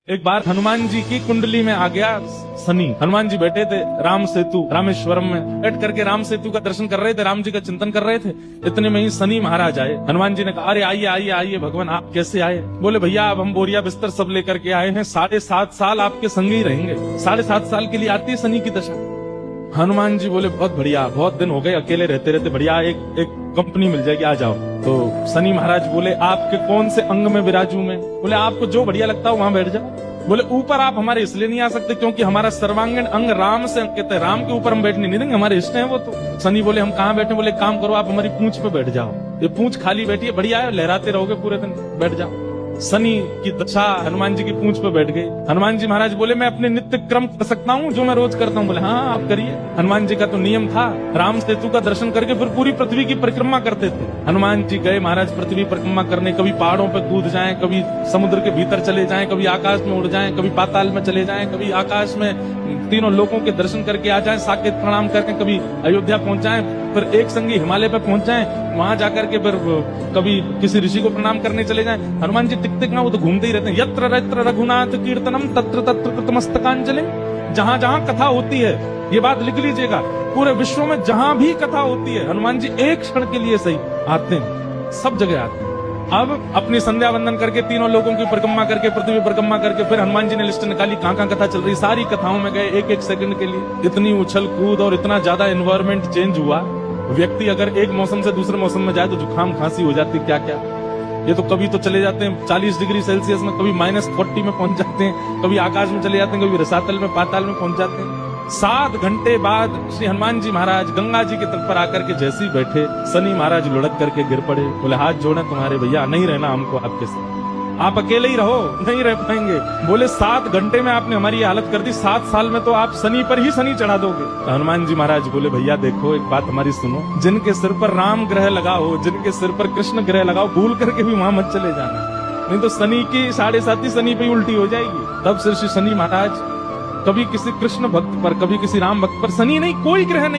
एक बार हनुमान जी की कुंडली में आ गया शनि। हनुमान जी बैठे थे राम सेतु रामेश्वरम में बैठ करके राम सेतु का दर्शन कर रहे थे, राम जी का चिंतन कर रहे थे। इतने में ही शनि महाराज आए। हनुमान जी ने कहा, अरे आइए आइए आइए भगवान, आप कैसे आए? बोले भैया अब हम बोरिया बिस्तर सब लेकर के आए हैं, 7.5 साल आपके संग ही रहेंगे। 7.5 साल के लिए आती है शनि की दशा। हनुमान जी बोले बहुत बढ़िया, बहुत दिन हो गए अकेले रहते रहते, बढ़िया एक कंपनी मिल जाएगी, आ जाओ। तो शनि महाराज बोले आपके कौन से अंग में विराजू मैं? बोले आपको जो बढ़िया लगता हो वहां बैठ जाओ। बोले ऊपर आप हमारे इसलिए नहीं आ सकते क्योंकि हमारा सर्वांगीण अंग राम से अंकित है, राम के ऊपर हम बैठने नहीं देंगे, हमारे इष्ट हैं वो। तो शनि बोले हम कहाँ बैठे? बोले काम करो आप हमारी पूंछ पे बैठ जाओ, ये पूंछ खाली बैठी है, बढ़िया है, लहराते रहोगे पूरे दिन, बैठ जाओ। शनि की दशा हनुमान जी की पूंछ पे बैठ गई। हनुमान जी महाराज बोले मैं अपने नित्य क्रम कर सकता हूँ जो मैं रोज करता हूँ? बोले हाँ आप करिए। हनुमान जी का तो नियम था, राम सेतु का दर्शन करके फिर पूरी पृथ्वी की परिक्रमा करते थे। हनुमान जी गए महाराज पृथ्वी परिक्रमा करने, कभी पहाड़ों पे कूद जाएं, कभी समुद्र के भीतर चले जाएं, कभी आकाश में उड़ जाएं, कभी पाताल में चले जाएं, कभी आकाश में तीनों लोगों के दर्शन करके आ जाएं, साकेत प्रणाम करके कभी अयोध्या पहुंच जाएं, फिर एक संगी हिमालय पे पहुंच जाएं, वहां जाकर के फिर कभी किसी ऋषि को प्रणाम करने चले जाएं। हनुमान जी टिकते ना, वो तो घूमते ही रहते हैं। यत्र यत्र रघुनाथ कीर्तनम तत्र तत्र कृतमस्तकांजलि। जहां जहां कथा होती है, ये बात लिख लीजिएगा, पूरे विश्व में जहां भी कथा होती है हनुमान जी एक क्षण के लिए सही आते हैं, सब जगह आते हैं। अब अपनी संध्या वंदन करके तीनों लोगों की परिक्रमा करके पृथ्वी परिक्रमा करके फिर हनुमान जी ने लिस्ट निकाली कहां कहां कथा चल रही, सारी कथाओं में गए एक एक सेकंड के लिए। इतनी उछल कूद और इतना ज्यादा एनवायरमेंट चेंज हुआ, व्यक्ति अगर एक मौसम से दूसरे मौसम में जाए तो जुकाम खांसी हो जाती, क्या क्या। ये तो कभी तो चले जाते हैं 40 डिग्री सेल्सियस में, कभी -40 में पहुंच जाते हैं, कभी आकाश में चले जाते हैं, कभी रसातल में पाताल में पहुंच जाते हैं। 7 घंटे बाद श्री हनुमान जी महाराज गंगा जी के तट पर आकर के जैसे ही बैठे, शनि महाराज लुढ़क करके गिर पड़े। बोले हाथ जोड़े तुम्हारे भैया, नहीं रहना हमको आपके साथ, आप अकेले ही रहो, नहीं रह पाएंगे। बोले 7 घंटे में आपने हमारी हालत कर दी, 7 साल में तो आप शनि पर ही शनि चढ़ा दोगे। तो हनुमान जी महाराज बोले भैया देखो एक बात हमारी सुनो, जिनके सिर पर राम ग्रह लगा हो, जिनके सिर पर कृष्ण ग्रह लगाओ, भूल करके भी वहां मत चले जाना, नहीं तो शनि की 7.5 शनि पे उल्टी हो जाएगी। तब से श्री शनि महाराज कभी किसी कृष्ण भक्त पर, कभी किसी राम भक्त पर, शनि नहीं कोई ग्रह नहीं